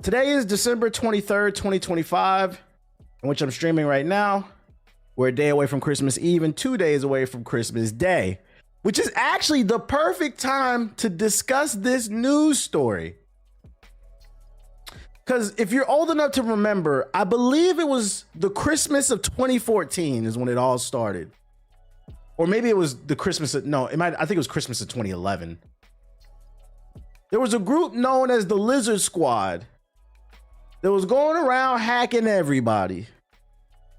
Today is December 23rd, 2025, in which I'm streaming right now. We're a day away from Christmas Eve and 2 days away from Christmas Day, which is actually the perfect time to discuss this news story. Because if you're old enough to remember, I believe it was the Christmas of 2014 is when it all started. Or maybe it was the Christmas of, no, I think it was Christmas of 2011. There was a group known as the Lizard Squad that was going around hacking everybody.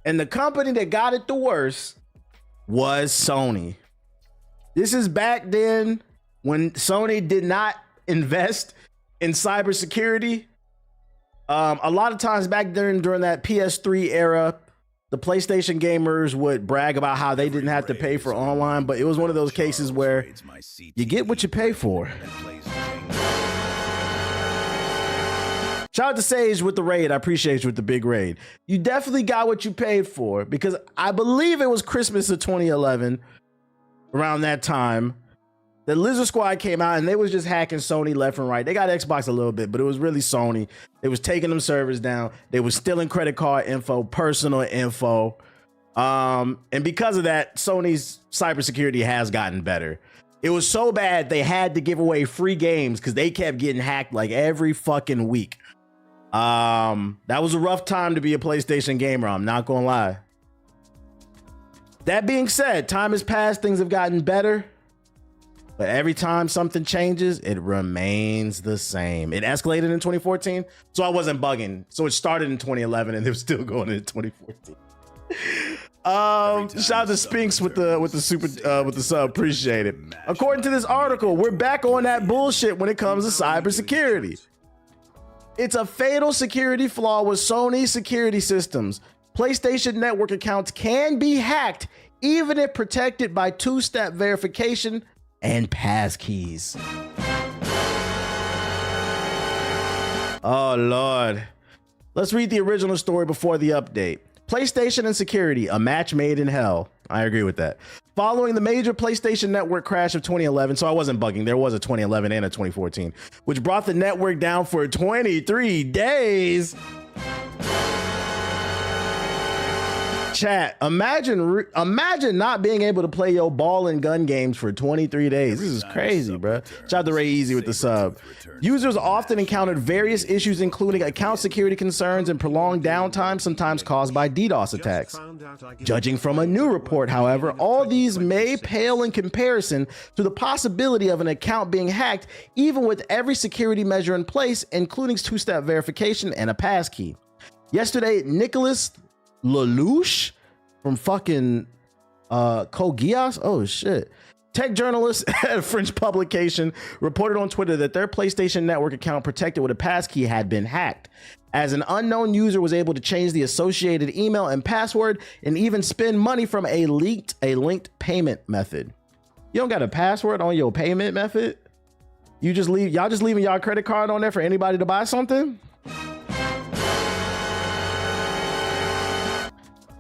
And the company that got it the worst was Sony. This is back then when Sony did not invest in cybersecurity. A lot of times back then during that PS3 era, the PlayStation gamers would brag about how they didn't have to pay for online, but it was one of those cases where you get what you pay for. Shout out to Sage with the raid. I appreciate you with the big raid. You definitely got what you paid for, because I believe it was Christmas of 2011, around that time, the Lizard Squad came out and they was just hacking Sony left and right. They got Xbox a little bit, but it was really Sony. They was taking them servers down. They was stealing credit card info, personal info. And because of that, Sony's cybersecurity has gotten better. It was so bad they had to give away free games because they kept getting hacked like every fucking week. That was a rough time to be a PlayStation gamer, I'm not gonna lie. That being said, time has passed, things have gotten better, but every time something changes, it remains the same. It escalated in 2014, so I wasn't bugging. So it started in 2011 and it was still going in 2014. Shout out to Spinks with the sub, appreciate it. According to this article, we're back on that bullshit when it comes to cybersecurity. It's a fatal security flaw with Sony security systems. PlayStation Network accounts can be hacked even if protected by two-step verification and passkeys. Oh, Lord. Let's read the original story before the update. PlayStation and security, a match made in hell. I agree with that. Following the major PlayStation Network crash of 2011, so I wasn't bugging, there was a 2011 and a 2014, which brought the network down for 23 days. Chat, imagine not being able to play your ball and gun games for 23 days. This is crazy, bro. Shout out to Ray Easy with the sub. Users often encountered various issues, including account security concerns and prolonged downtime, sometimes caused by DDoS attacks. Judging from a new report, however, all these may pale in comparison to the possibility of an account being hacked, even with every security measure in place, including two-step verification and a passkey. Yesterday, Nicholas Lelouch from fucking Kogias, oh shit, tech journalist at a French publication, reported on Twitter that their PlayStation Network account protected with a passkey had been hacked, as an unknown user was able to change the associated email and password and even spend money from a linked payment method. You don't got a password on your payment method? Y'all just leaving y'all credit card on there for anybody to buy something?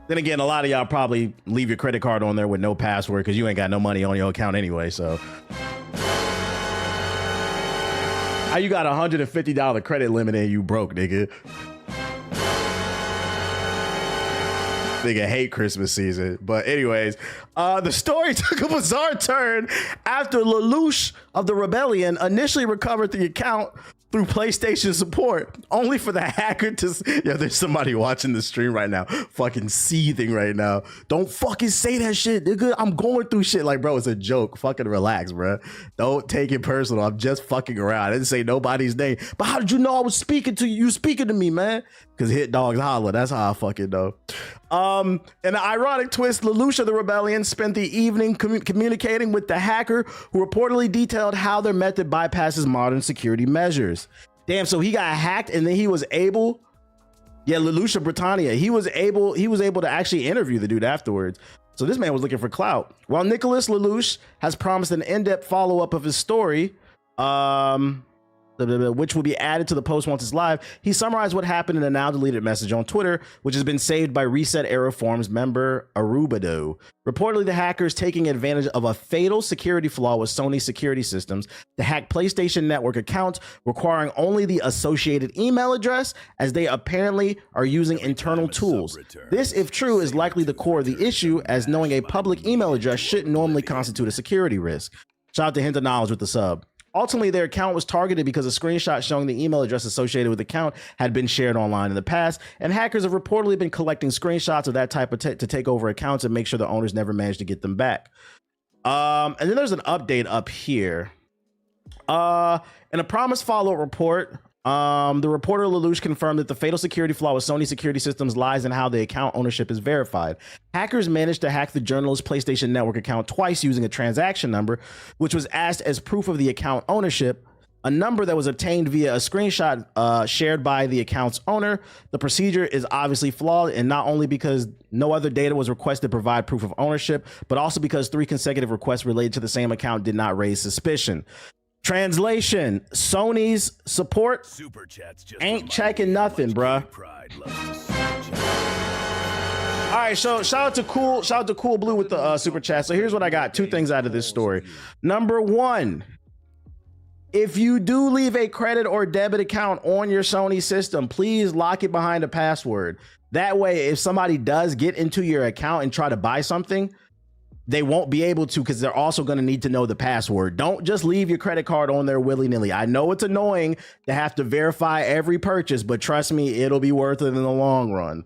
Then again, a lot of y'all probably leave your credit card on there with no password because you ain't got no money on your account anyway, so. How you got $150 credit limit and you broke, nigga? Nigga hate Christmas season. But anyways, the story took a bizarre turn after Lelouch of the Rebellion initially recovered the account through PlayStation support, only for the hacker to, yeah, there's somebody watching the stream right now, fucking seething right now. Don't fucking say that shit, nigga. I'm going through shit. Like, bro, it's a joke. Fucking relax, bro. Don't take it personal. I'm just fucking around. I didn't say nobody's name. But how did you know I was speaking to you? You speaking to me, man? Because hit dogs holler. That's how I fucking know. In an ironic twist, Lelouch of the Rebellion spent the evening communicating with the hacker, who reportedly detailed how their method bypasses modern security measures. Damn, so he got hacked and then he was able, yeah, Lelouch of Britannia, he was able to actually interview the dude afterwards. So this man was looking for clout. While Nicholas Lelouch has promised an in-depth follow-up of his story, which will be added to the post once it's live. He summarized what happened in a now deleted message on Twitter, which has been saved by Reset Era Forums member Arubado. Reportedly, the hackers taking advantage of a fatal security flaw with Sony security systems to hack PlayStation Network accounts, requiring only the associated email address, as they apparently are using internal tools. This, if true, is likely the core of the issue, as knowing a public email address shouldn't normally constitute a security risk. Shout out to Hint of Knowledge with the sub. Ultimately, their account was targeted because a screenshot showing the email address associated with the account had been shared online in the past, and hackers have reportedly been collecting screenshots of that type of to take over accounts and make sure the owners never managed to get them back. And then there's an update up here. In a promised follow-up report, the reporter Lelouch confirmed that the fatal security flaw with Sony security systems lies in how the account ownership is verified. Hackers managed to hack the journalist's PlayStation Network account twice using a transaction number, which was asked as proof of the account ownership, a number that was obtained via a screenshot shared by the account's owner. The procedure is obviously flawed, and not only because no other data was requested to provide proof of ownership, but also because 3 consecutive requests related to the same account did not raise suspicion. Translation: Sony's support ain't checking nothing, bruh. All right, so shout out to Cool Blue with the super chat. So here's what I got: 2 things out of this story. Number 1, if you do leave a credit or debit account on your Sony system, please lock it behind a password. That way, if somebody does get into your account and try to buy something, they won't be able to, because they're also going to need to know the password. Don't just leave your credit card on there willy-nilly. I know it's annoying to have to verify every purchase, but trust me, it'll be worth it in the long run.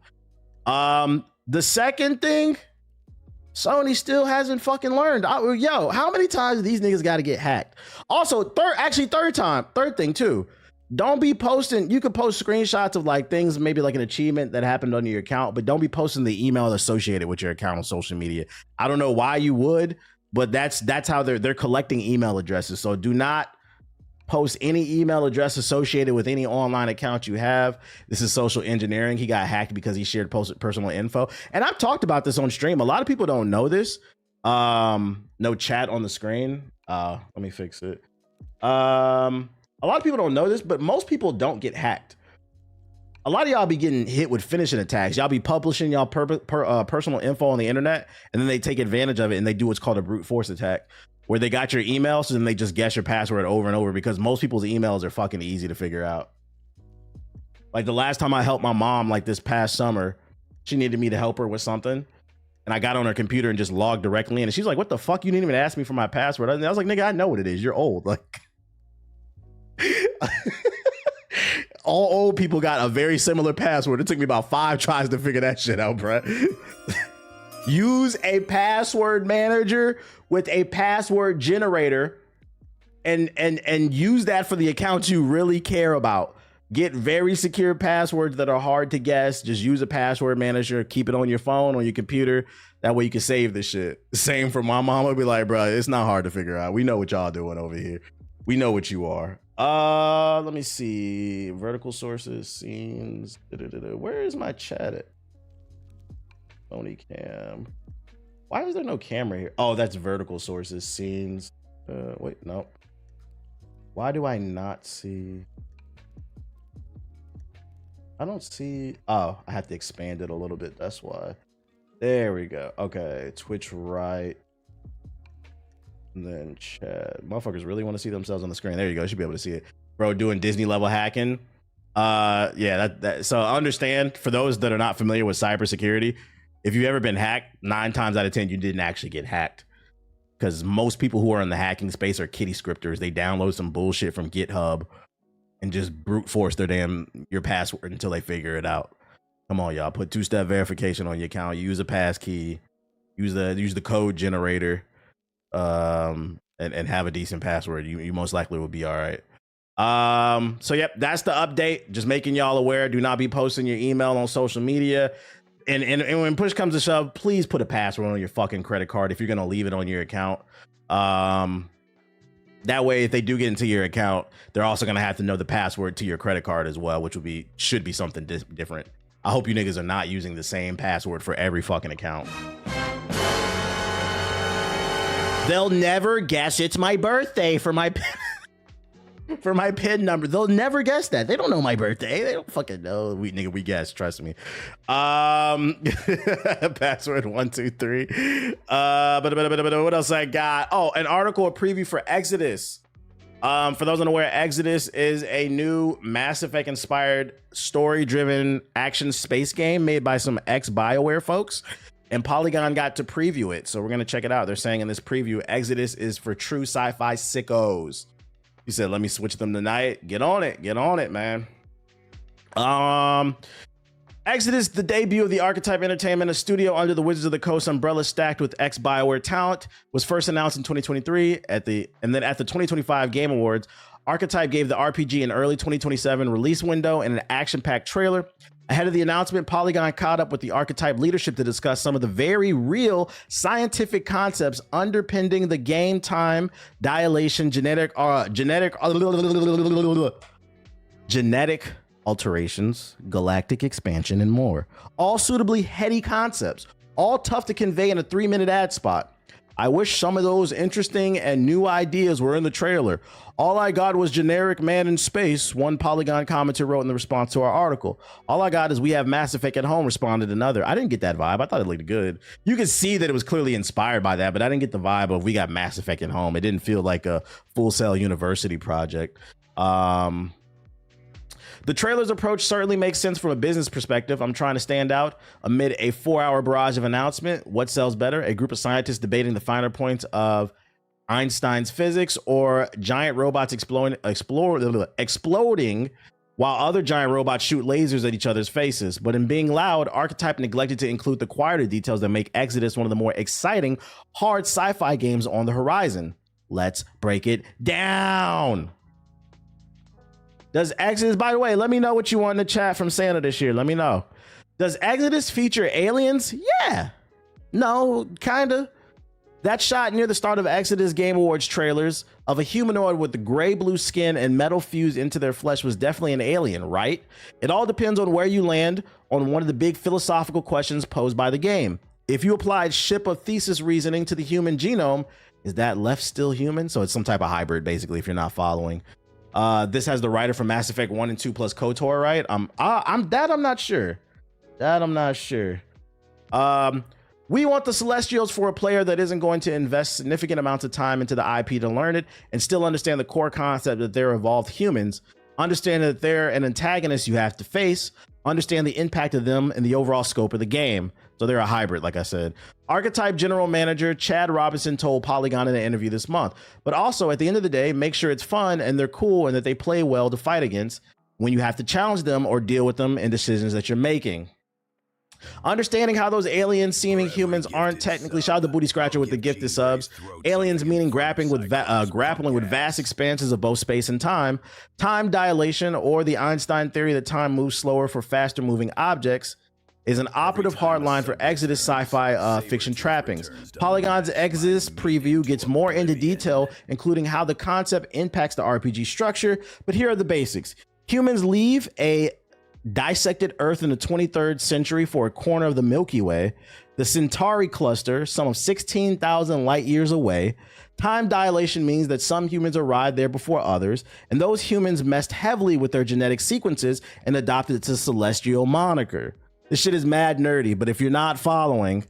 The second thing, Sony still hasn't fucking learned. Yo, how many times these niggas got to get hacked? Also, third thing too. Don't be posting. You could post screenshots of like things, maybe like an achievement that happened on your account, but don't be posting the email associated with your account on social media. I don't know why you would, but that's how they're collecting email addresses. So do not post any email address associated with any online account you have. This is social engineering. He got hacked because he shared personal info. And I've talked about this on stream. A lot of people don't know this. No chat on the screen. Let me fix it. A lot of people don't know this, but most people don't get hacked. A lot of y'all be getting hit with phishing attacks. Y'all be publishing y'all personal info on the internet, and then they take advantage of it and they do what's called a brute force attack, where they got your email, so then they just guess your password over and over, because most people's emails are fucking easy to figure out. Like the last time I helped my mom, like this past summer, she needed me to help her with something, and I got on her computer and just logged directly in, and she's like, "What the fuck? You didn't even ask me for my password." And I was like, "Nigga, I know what it is. You're old." Like, all old people got a very similar password. It took me about 5 tries to figure that shit out, bro. Use a password manager with a password generator and use that for the accounts you really care about. Get very secure passwords that are hard to guess. Just use a password manager. Keep it on your phone, on your computer. That way you can save this shit. Same for my mom. I'd be like, bro, it's not hard to figure out. We know what y'all doing over here. We know what you are. Let me see. Vertical sources, scenes. Where is my chat at? Sony cam. Why is there no camera here? Oh, that's vertical sources, scenes. Wait, no. Why do I not see? I don't see. Oh, I have to expand it a little bit. That's why. There we go. Okay, Twitch right. And then chat. Motherfuckers really want to see themselves on the screen. There you go. You should be able to see it. Bro, doing Disney level hacking. Yeah, so I understand, for those that are not familiar with cybersecurity, if you've ever been hacked, 9 times out of 10, you didn't actually get hacked. Because most people who are in the hacking space are kitty scripters. They download some bullshit from GitHub and just brute force your password until they figure it out. Come on, y'all. Put 2-step verification on your account. Use a pass key. Use the code generator. And have a decent password. You most likely will be all right. So yep, that's the update. Just making y'all aware. Do not be posting your email on social media. And when push comes to shove, please put a password on your fucking credit card if you're gonna leave it on your account. That way, if they do get into your account, they're also gonna have to know the password to your credit card as well, which should be something different. I hope you niggas are not using the same password for every fucking account. They'll never guess it's my birthday for my for my PIN number. They'll never guess that. They don't know my birthday. They don't fucking know. We guess. Trust me. Password 123. What else I got? Oh, an article, a preview for Exodus. For those unaware, Exodus is a new Mass Effect inspired story-driven action space game made by some ex-BioWare folks, and Polygon got to preview it. So we're going to check it out. They're saying in this preview, Exodus is for true sci-fi sickos. He said, let me switch them tonight. Get on it, man. Exodus, the debut of the Archetype Entertainment, a studio under the Wizards of the Coast umbrella stacked with ex-BioWare talent, was first announced in 2023 and then at the 2025 Game Awards. Archetype gave the RPG an early 2027 release window and an action-packed trailer. Ahead of the announcement, Polygon caught up with the Archetype leadership to discuss some of the very real scientific concepts underpinning the game: time dilation, genetic alterations, galactic expansion, and more. All suitably heady concepts, all tough to convey in a 3-minute ad spot. I wish some of those interesting and new ideas were in the trailer. All I got was generic man in space, one Polygon commenter wrote in the response to our article. All I got is we have Mass Effect at home, responded another. I didn't get that vibe. I thought it looked good. You could see that it was clearly inspired by that, but I didn't get the vibe of we got Mass Effect at home. It didn't feel like a Full Sail University project. The trailer's approach certainly makes sense from a business perspective. I'm trying to stand out amid a 4-hour barrage of announcement. What sells better? A group of scientists debating the finer points of Einstein's physics, or giant robots exploding while other giant robots shoot lasers at each other's faces. But in being loud, Archetype neglected to include the quieter details that make Exodus one of the more exciting, hard sci-fi games on the horizon. Let's break it down. Does Exodus, by the way, let me know what you want in the chat from Santa this year. Let me know. Does Exodus feature aliens? Yeah. No, kinda. That shot near the start of Exodus Game Awards trailers of a humanoid with the gray-blue skin and metal fused into their flesh was definitely an alien, right? It all depends on where you land on one of the big philosophical questions posed by the game. If you applied ship of thesis reasoning to the human genome, is that left still human? So it's some type of hybrid, basically, if you're not following. This has the writer from Mass Effect 1 and 2 plus KOTOR, right? I'm not sure. I'm not sure. We want the Celestials for a player that isn't going to invest significant amounts of time into the IP to learn it and still understand the core concept that they're evolved humans, understand that they're an antagonist you have to face, understand the impact of them and the overall scope of the game. So they're a hybrid, like I said. Archetype General Manager Chad Robinson told Polygon in an interview this month. But also, at the end of the day, make sure it's fun and they're cool and that they play well to fight against when you have to challenge them or deal with them in decisions that you're making. Understanding how those aliens seeming humans aren't technically, shout out to Booty Scratcher with the gifted subs. Aliens meaning grappling with vast expanses of both space and time. Time dilation, or the Einstein theory that time moves slower for faster moving objects, is an operative hardline for Exodus sci-fi fiction trappings. Polygon's Exodus preview gets more into detail, including how the concept impacts the RPG structure, but here are the basics. Humans leave a dissected Earth in the 23rd century for a corner of the Milky Way. The Centauri cluster, some of 16,000 light years away. Time dilation means that some humans arrived there before others, and those humans messed heavily with their genetic sequences and adopted the celestial moniker. This shit is mad nerdy, but if you're not following,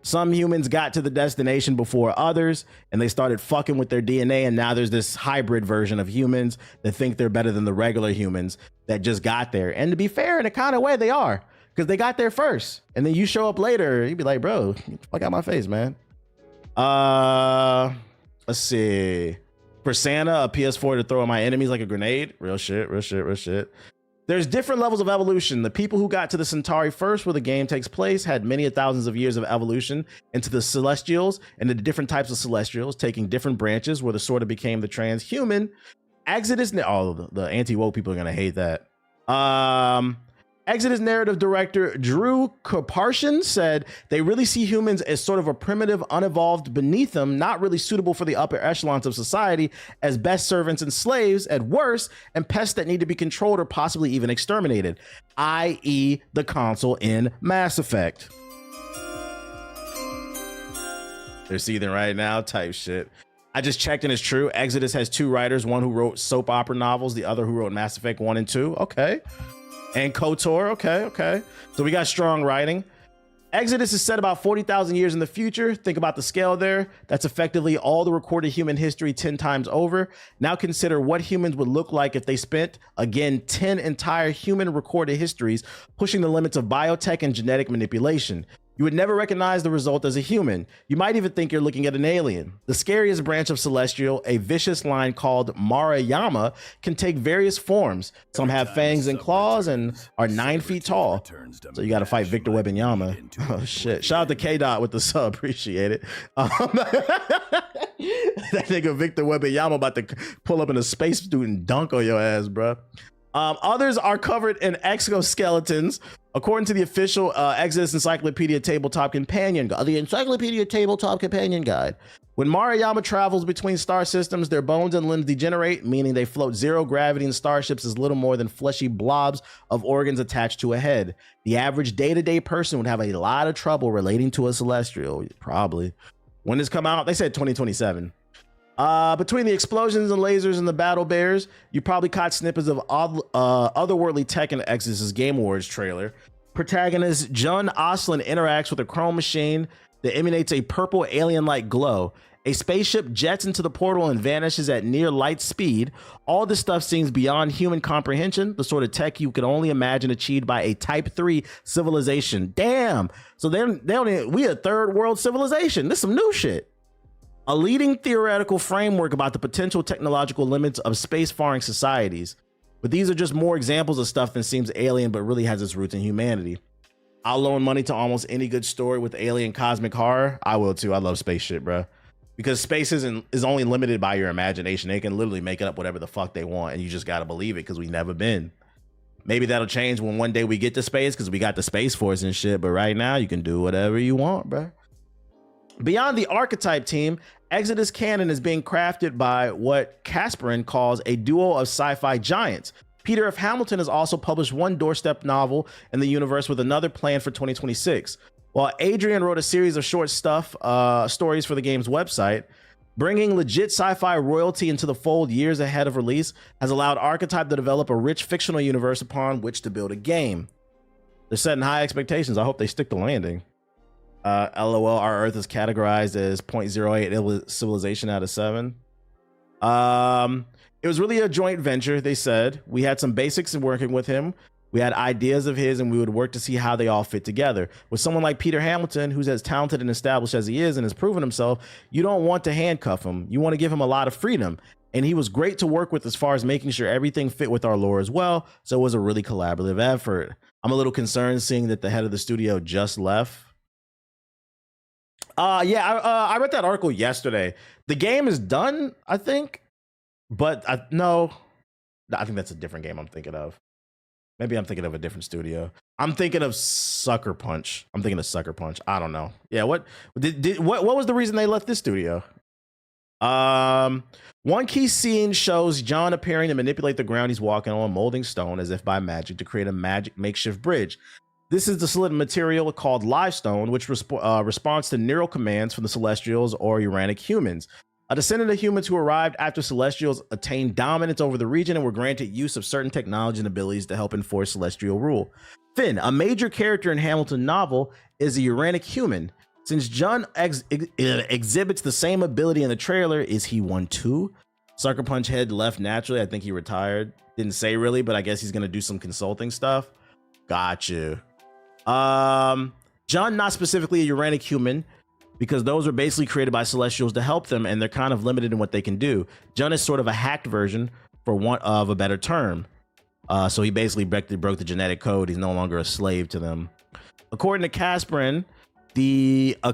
some humans got to the destination before others, and they started fucking with their DNA, and now there's this hybrid version of humans that think they're better than the regular humans that just got there. And to be fair, in a kind of way, they are, because they got there first. And then you show up later, you'd be like, bro, get the fuck out my face, man. Let's see. For Santa, a PS4 to throw at my enemies like a grenade. Real shit, real shit, real shit. There's different levels of evolution. The people who got to the Centauri first, where the game takes place, had many thousands of years of evolution into the Celestials and the different types of Celestials, taking different branches where the sort of became the transhuman. Exodus, oh, the anti-woke people are gonna hate that. Exodus narrative director Drew Karparshian said they really see humans as sort of a primitive, unevolved beneath them, not really suitable for the upper echelons of society, as best servants and slaves at worst, and pests that need to be controlled or possibly even exterminated, i.e. the console in Mass Effect. They're seething right now type shit. I just checked and it's true. Exodus has 2 writers, one who wrote soap opera novels, the other who wrote Mass Effect 1 and 2. Okay. And KOTOR. Okay. So we got strong writing. Exodus is set about 40,000 years in the future. Think about the scale there. That's effectively all the recorded human history 10 times over. Now consider what humans would look like if they spent, again, 10 entire human recorded histories pushing the limits of biotech and genetic manipulation. You would never recognize the result as a human. You might even think you're looking at an alien. The scariest branch of Celestial, a vicious line called Marayama, can take various forms. Some have fangs and claws and are 9 feet tall. So you got to fight Victor Wembanyama. Oh shit! Shout out to K-Dot with the sub. Appreciate it. That nigga Victor Wembanyama about to pull up in a space suit and dunk on your ass, bro. Others are covered in exoskeletons. According to the official Exodus Encyclopedia Tabletop Companion Guide, the Encyclopedia Tabletop Companion Guide, when Marayama travels between star systems, their bones and limbs degenerate, meaning they float zero gravity in starships as little more than fleshy blobs of organs attached to a head. The average day-to-day person would have a lot of trouble relating to a celestial, probably. When this come out? They said 2027. Between the explosions and lasers and the battle bears, you probably caught snippets of otherworldly tech in Exodus' Game Awards trailer. Protagonist Jun Oslin interacts with a chrome machine that emanates a purple alien-like glow. A spaceship jets into the portal and vanishes at near light speed. All this stuff seems beyond human comprehension, the sort of tech you could only imagine achieved by a Type 3 civilization. Damn! So we a third world civilization. This is some new shit. A leading theoretical framework about the potential technological limits of spacefaring societies. But these are just more examples of stuff that seems alien but really has its roots in humanity. I'll loan money to almost any good story with alien cosmic horror. I will too. I love space shit, bro. Because space is only limited by your imagination. They can literally make it up whatever the fuck they want, and you just gotta believe it because we've never been. Maybe that'll change when one day we get to space because we got the Space Force and shit, but right now you can do whatever you want, bro. Beyond the archetype team, Exodus canon is being crafted by what Kasparin calls a duo of sci-fi giants. Peter F. Hamilton has also published one doorstep novel in the universe with another planned for 2026. While Adrian wrote a series of short stories for the game's website, bringing legit sci-fi royalty into the fold years ahead of release has allowed Archetype to develop a rich fictional universe upon which to build a game. They're setting high expectations. I hope they stick the landing. LOL, our Earth is categorized as 0.08 civilization out of 7. It was really a joint venture, they said. We had some basics in working with him. We had ideas of his, and we would work to see how they all fit together. With someone like Peter Hamilton, who's as talented and established as he is and has proven himself, you don't want to handcuff him. You want to give him a lot of freedom. And he was great to work with as far as making sure everything fit with our lore as well. So it was a really collaborative effort. I'm a little concerned seeing that the head of the studio just left. I read that article yesterday. The game is done, I think, but no, I think that's a different game I'm thinking of. Maybe I'm thinking of a different studio. I'm thinking of Sucker Punch. I don't know. Yeah, what was the reason they left this studio? One key scene shows John appearing to manipulate the ground he's walking on, molding stone as if by magic to create a makeshift bridge. This is the solid material called Livestone, which responds to neural commands from the Celestials or Uranic humans. A descendant of humans who arrived after Celestials attained dominance over the region and were granted use of certain technology and abilities to help enforce Celestial rule. Finn, a major character in Hamilton novel, is a Uranic human. Since John exhibits the same ability in the trailer, is he one too? Sucker Punch head left naturally. I think he retired. Didn't say really, but I guess he's going to do some consulting stuff. Got you. John, not specifically a Uranic human, because those are basically created by Celestials to help them, and they're kind of limited in what they can do. John is sort of a hacked version, for want of a better term. So he basically broke the genetic code. He's no longer a slave to them. According to Kasparin, the I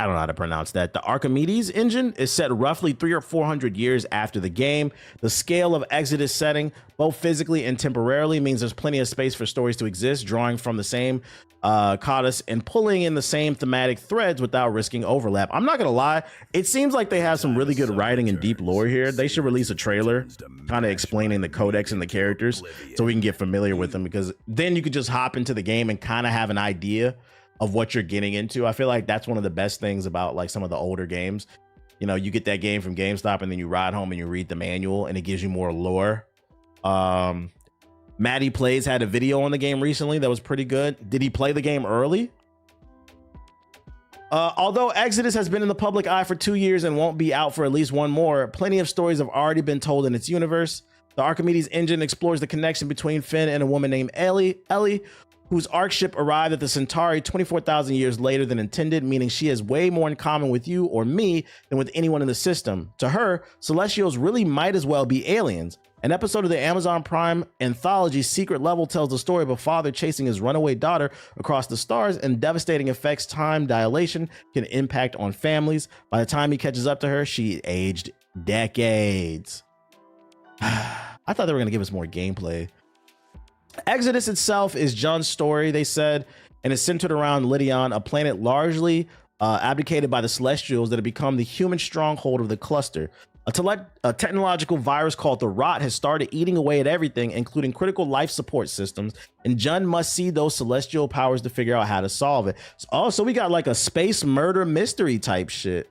don't know how to pronounce that. The Archimedes engine is set roughly 300 or 400 years after the game. The scale of Exodus setting, both physically and temporarily, means there's plenty of space for stories to exist, drawing from the same codice and pulling in the same thematic threads without risking overlap. I'm not gonna lie, it seems like they have some really good writing and deep lore here. They should release a trailer kind of explaining the codex and the characters so we can get familiar with them, because then you could just hop into the game and kind of have an idea of what you're getting into. I feel like that's one of the best things about like some of the older games. you know, you get that game from GameStop and then you ride home and you read the manual and it gives you more lore. Maddie Plays had a video on the game recently that was pretty good. Did he play the game early? Although Exodus has been in the public eye for 2 years and won't be out for at least one more, plenty of stories have already been told in its universe. The Archimedes engine explores the connection between Finn and a woman named Ellie, whose Ark ship arrived at the Centauri 24,000 years later than intended, meaning she has way more in common with you or me than with anyone in the system. To her, Celestials really might as well be aliens. An episode of the Amazon Prime anthology Secret Level tells the story of a father chasing his runaway daughter across the stars and devastating effects time dilation can impact on families. By the time he catches up to her, she aged decades. I thought they were going to give us more gameplay. Exodus itself is John's story, they said, and is centered around Lydion, a planet largely abdicated by the Celestials that have become the human stronghold of the cluster. A technological virus called the Rot has started eating away at everything, including critical life support systems, and Jun must see those celestial powers to figure out how to solve it. So we got like a space murder mystery type shit.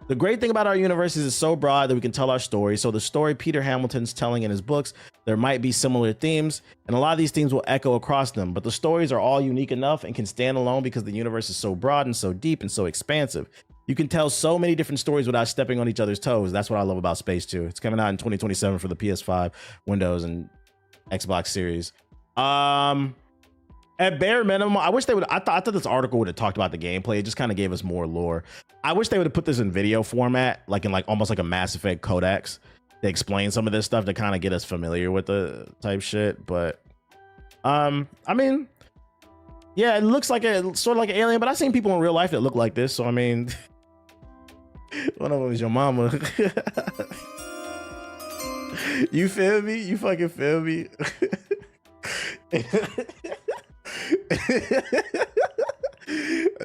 The great thing about our universe is it's so broad that we can tell our story. So the story Peter Hamilton's telling in his books, there might be similar themes, and a lot of these themes will echo across them, but the stories are all unique enough and can stand alone because the universe is so broad and so deep and so expansive. You can tell so many different stories without stepping on each other's toes. That's what I love about Space 2. It's coming out in 2027 for the PS5, Windows, and Xbox Series. At bare minimum, I wish they would. I thought this article would have talked about the gameplay. It just kind of gave us more lore. I wish they would have put this in video format, like in almost like a Mass Effect codex, to explain some of this stuff to kind of get us familiar with the type shit. But I mean, yeah, it looks like a sort of like an alien, but I've seen people in real life that look like this. So I mean, one of them is your mama. You feel me? You fucking feel me?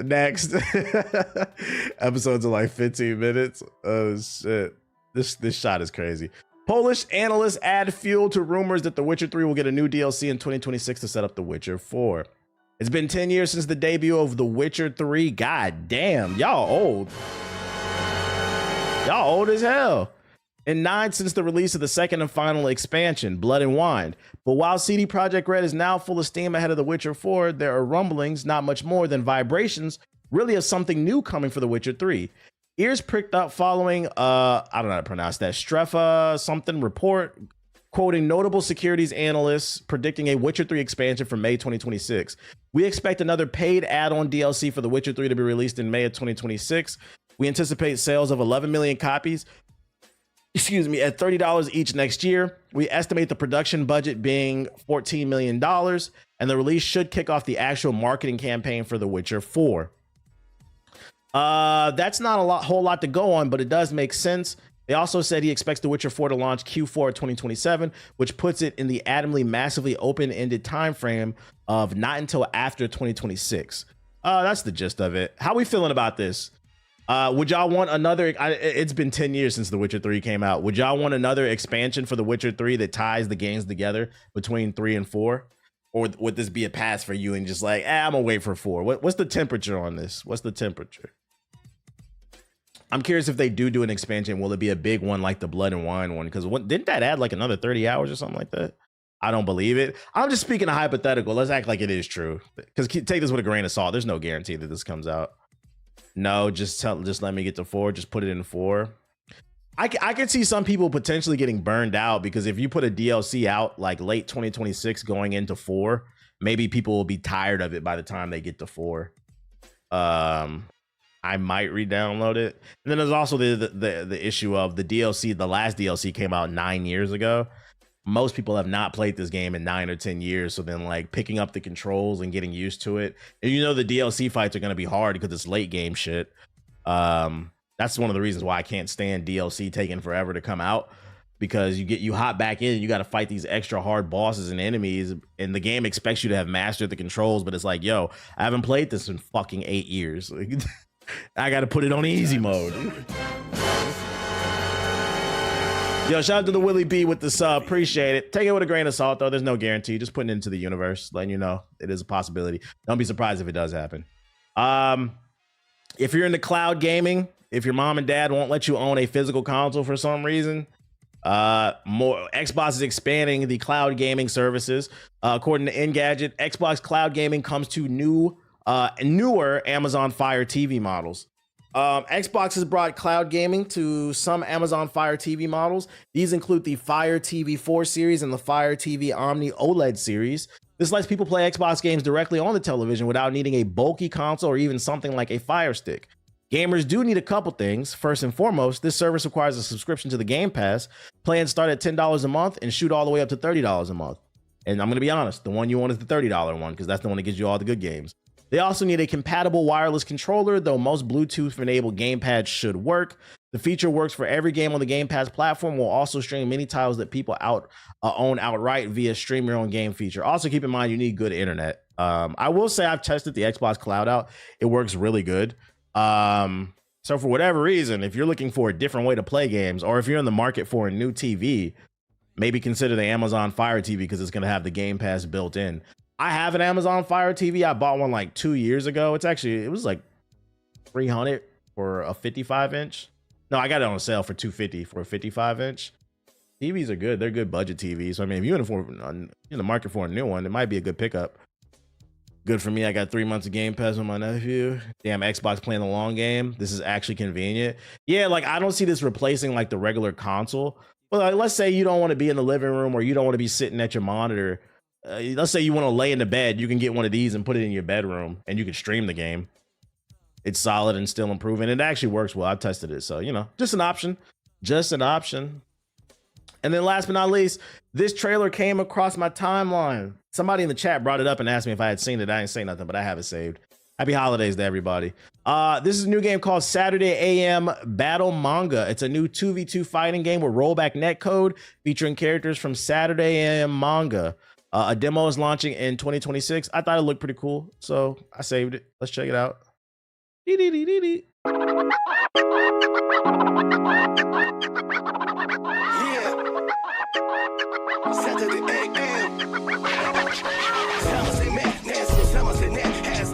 Next. Episodes are like 15 minutes. Oh shit. This shot is crazy. Polish analysts add fuel to rumors that The Witcher 3 will get a new DLC in 2026 to set up The Witcher 4. It's been 10 years since the debut of The Witcher 3. God damn, y'all old. Y'all old as hell. And 9 since the release of the second and final expansion, Blood and Wine. But while CD Projekt Red is now full of steam ahead of The Witcher 4, there are rumblings, not much more than vibrations, really of something new coming for The Witcher 3. Ears pricked up following, I don't know how to pronounce that, Strefa something report, quoting notable securities analysts predicting a Witcher 3 expansion for May 2026. We expect another paid add-on DLC for The Witcher 3 to be released in May of 2026. We anticipate sales of 11 million copies, at $30 each next year. We estimate the production budget being $14 million, and the release should kick off the actual marketing campaign for The Witcher 4. That's not a whole lot to go on, but it does make sense. They also said he expects The Witcher 4 to launch Q4 2027, which puts it in the adamantly massively open-ended time frame of not until after 2026. That's the gist of it. How we feeling about this? Would y'all want another? It's been 10 years since The Witcher 3 came out. Would y'all want another expansion for The Witcher 3 that ties the games together between 3 and 4? Or would this be a pass for you and just like, I'm gonna wait for 4? What's the temperature on this? What's the temperature? I'm curious if they do an expansion, will it be a big one like the Blood and Wine one? Because didn't that add like another 30 hours or something like that? I don't believe it. I'm just speaking a hypothetical. Let's act like it is true. Because take this with a grain of salt. There's no guarantee that this comes out. No, just let me get to 4. Just put it in 4. I could see some people potentially getting burned out because if you put a DLC out like late 2026 going into 4, maybe people will be tired of it by the time they get to 4. I might re-download it. And then there's also the issue of the DLC. The last DLC came out 9 years ago. Most people have not played this game in 9 or 10 years. So then like picking up the controls and getting used to it. And you know the DLC fights are going to be hard because it's late game shit. That's one of the reasons why I can't stand DLC taking forever to come out. Because you hop back in and you got to fight these extra hard bosses and enemies. And the game expects you to have mastered the controls. But it's like, yo, I haven't played this in fucking 8 years. I got to put it on easy mode. Yo, shout out to the Willie B with the sub. Appreciate it. Take it with a grain of salt, though. There's no guarantee. Just putting it into the universe, letting you know it is a possibility. Don't be surprised if it does happen. If you're into cloud gaming, if your mom and dad won't let you own a physical console for some reason, more Xbox is expanding the cloud gaming services. According to Engadget, Xbox cloud gaming comes to newer Amazon Fire TV models. Xbox has brought cloud gaming to some Amazon Fire TV models. These include the Fire TV 4 series and the Fire TV Omni OLED series. This lets people play Xbox games directly on the television without needing a bulky console or even something like a Fire Stick. Gamers do need a couple things. First and foremost, this service requires a subscription to the Game Pass. Plans start at $10 a month and shoot all the way up to $30 a month. And I'm going to be honest, the one you want is the $30 one because that's the one that gives you all the good games. They also need a compatible wireless controller, though most Bluetooth-enabled gamepads should work. The feature works for every game on the Game Pass platform. Will also stream many titles that people own outright via stream your own game feature. Also, keep in mind you need good internet. I will say I've tested the Xbox Cloud out. It works really good. So for whatever reason, if you're looking for a different way to play games, or if you're in the market for a new TV, maybe consider the Amazon Fire TV because it's going to have the Game Pass built in. I have an Amazon Fire TV. I bought one like 2 years ago. It was like $300 for a 55-inch. No, I got it on sale for $250 for a 55-inch. TVs are good. They're good budget TVs. So, I mean, if you're in the market for a new one, it might be a good pickup. Good for me. I got 3 months of Game Pass with my nephew. Damn, Xbox playing the long game. This is actually convenient. Yeah, like I don't see this replacing like the regular console. But like, let's say you don't want to be in the living room or you don't want to be sitting at your monitor. Let's say you want to lay in the bed. You can get one of these and put it in your bedroom and you can stream the game. It's solid and still improving. It actually works well. I've tested it. So, you know, just an option. Just an option. And then last but not least, this trailer came across my timeline. Somebody in the chat brought it up and asked me if I had seen it. I didn't say nothing, but I have it saved. Happy holidays to everybody. This is a new game called Saturday AM Battle Manga. It's a new 2v2 fighting game with rollback netcode featuring characters from Saturday AM Manga. A demo is launching in 2026. I thought it looked pretty cool, so I saved it. Let's check it out.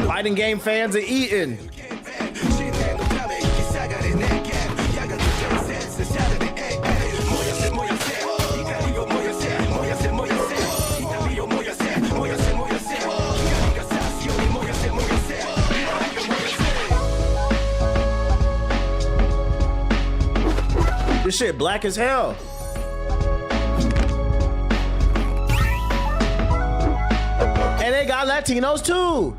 Fighting game fans are eating. This shit black as hell. And they got Latinos too.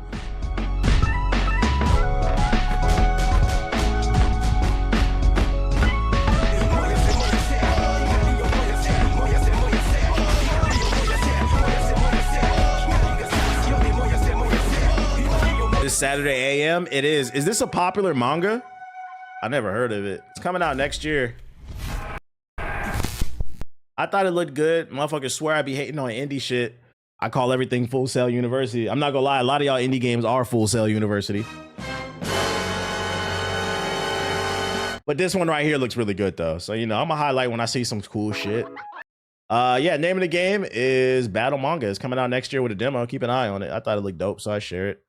This Saturday AM, it is. Is this a popular manga? I never heard of it. It's coming out next year. I thought it looked good. Motherfuckers swear I be hating on indie shit. I call everything Full Sail University. I'm not gonna lie, a lot of y'all indie games are Full Sail University. But this one right here looks really good though. So, you know, I'm gonna highlight when I see some cool shit. Yeah, name of the game is Battle Manga. It's coming out next year with a demo. Keep an eye on it. I thought it looked dope, so I share it.